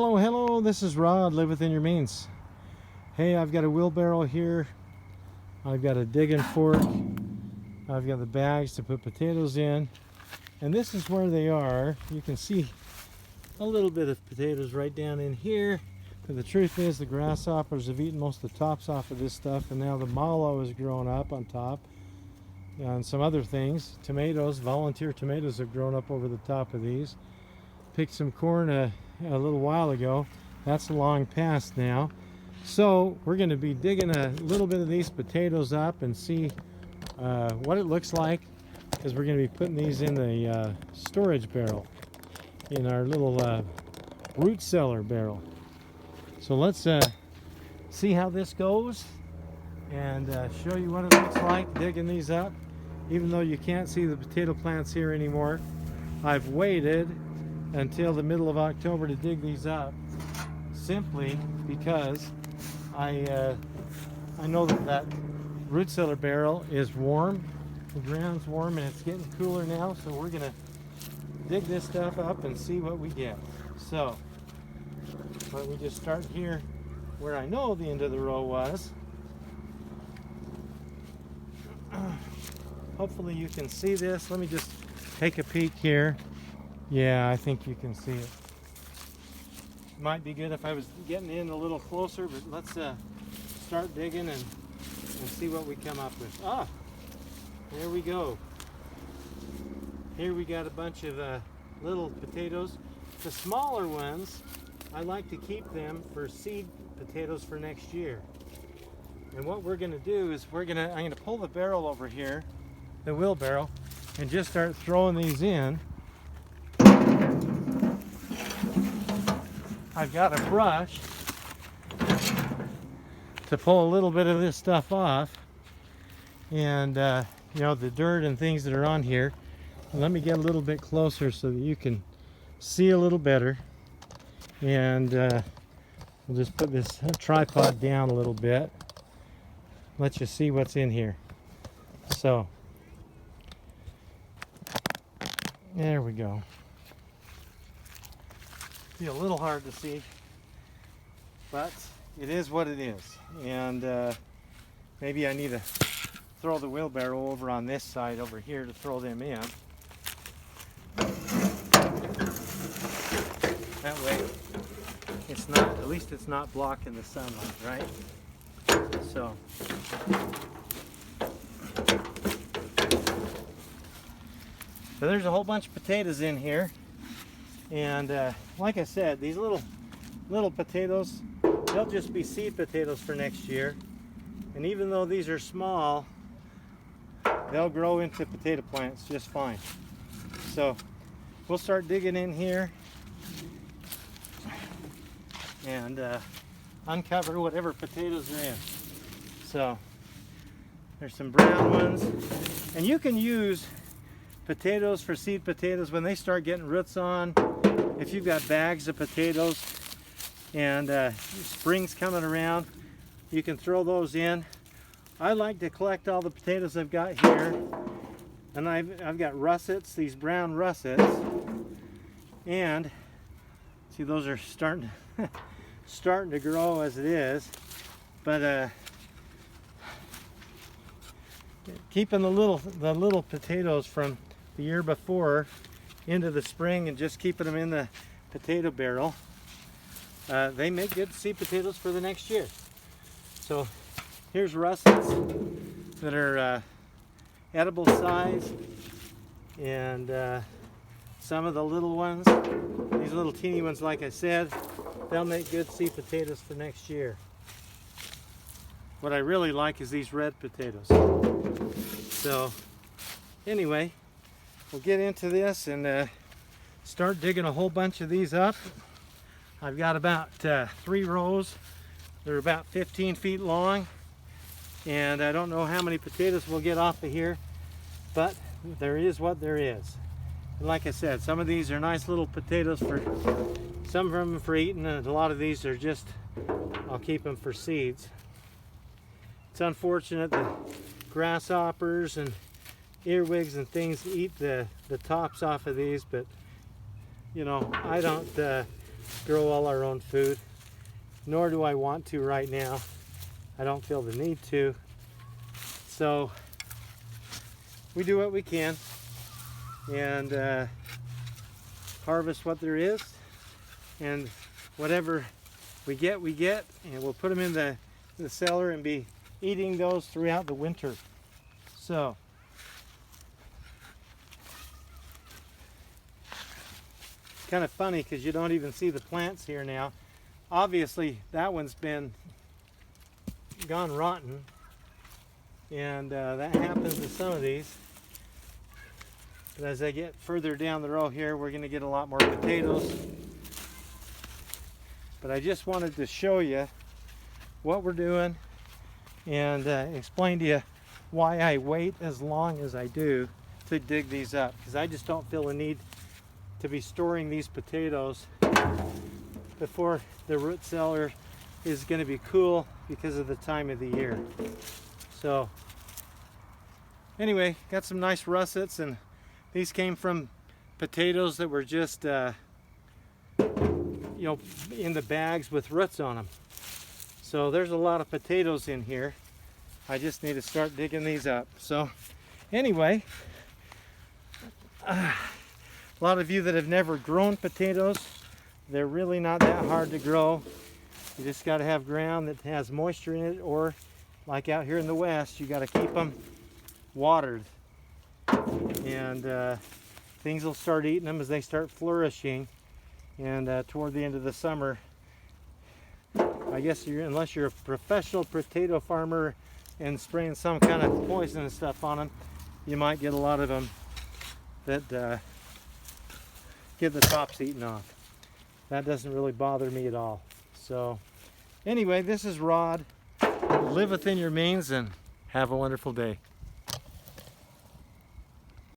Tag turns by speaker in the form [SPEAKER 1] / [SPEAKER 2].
[SPEAKER 1] Hello, this is Rod, Live Within Your Means. Hey, I've got a wheelbarrow here. I've got a digging fork. I've got the bags to put potatoes in. And this is where they are. You can see a little bit of potatoes right down in here. But the truth is the grasshoppers have eaten most of the tops off of this stuff, and now the mallow is growing up on top. And some other things. Tomatoes, volunteer tomatoes have grown up over the top of these. Picked some corn a little while ago. That's long past now. So we're going to be digging a little bit of these potatoes up and see what it looks like, because we're going to be putting these in the storage barrel, in our little root cellar barrel. So let's see how this goes and show you what it looks like digging these up. Even though you can't see the potato plants here anymore, I've waited until the middle of October to dig these up, simply because I know that root cellar barrel is warm, the ground's warm, and it's getting cooler now, so we're gonna dig this stuff up and see what we get. So why don't we just start here where I know the end of the row was. Hopefully you can see this. Let me just take a peek here. Yeah, I think you can see it. Might be good if I was getting in a little closer, but let's start digging and see what we come up with. Ah, there we go. Here we got a bunch of little potatoes. The smaller ones, I like to keep them for seed potatoes for next year. And what we're going to do is I'm going to pull the barrel over here, the wheelbarrow, and just start throwing these in. I've got a brush to pull a little bit of this stuff off, and you know, the dirt and things that are on here. Let me get a little bit closer so that you can see a little better, and we'll just put this tripod down a little bit, let you see what's in here. So there we go. Be a little hard to see, but it is what it is. And maybe I need to throw the wheelbarrow over on this side over here to throw them in. That way it's not, at least it's not blocking the sunlight, right? So there's a whole bunch of potatoes in here, and like I said, these little potatoes, they'll just be seed potatoes for next year. And even though these are small, they'll grow into potato plants just fine. So we'll start digging in here and uncover whatever potatoes are in. So there's some brown ones, and you can use potatoes for seed potatoes when they start getting roots on. If you've got bags of potatoes and spring's coming around, you can throw those in. I like to collect all the potatoes I've got here, and I've got russets, these brown russets, and see, those are starting to grow as it is, but keeping the little potatoes from the year before into the spring and just keeping them in the potato barrel, they make good seed potatoes for the next year. So here's russets that are edible size, and some of the little ones, these little teeny ones, like I said, they'll make good seed potatoes for next year. What I really like is these red potatoes. So anyway, we'll get into this and start digging a whole bunch of these up. I've got about 3 rows. They're about 15 feet long, and I don't know how many potatoes we'll get off of here, but there is what there is. And like I said, some of these are nice little potatoes, some of them for eating, and a lot of these are just, I'll keep them for seeds. It's unfortunate that grasshoppers and earwigs and things eat the tops off of these, but you know, I don't grow all our own food, nor do I want to right now. I don't feel the need to. So we do what we can and harvest what there is, and whatever we get, and we'll put them in the cellar and be eating those throughout the winter. So kind of funny because you don't even see the plants here now. Obviously that one's been gone rotten, and that happens to some of these. But as I get further down the row here, we're going to get a lot more potatoes. But I just wanted to show you what we're doing and explain to you why I wait as long as I do to dig these up, because I just don't feel a need to be storing these potatoes before the root cellar is going to be cool because of the time of the year. So anyway, got some nice russets, and these came from potatoes that were just you know, in the bags with roots on them. So there's a lot of potatoes in here. I just need to start digging these up. So anyway, a lot of you that have never grown potatoes, they're really not that hard to grow. You just got to have ground that has moisture in it, or like out here in the west, you got to keep them watered, and things will start eating them as they start flourishing. And toward the end of the summer, I guess unless you're a professional potato farmer and spraying some kind of poison and stuff on them, you might get a lot of them that get the tops eaten off. That doesn't really bother me at all. So anyway, this is Rod. Live within your means and have a wonderful day.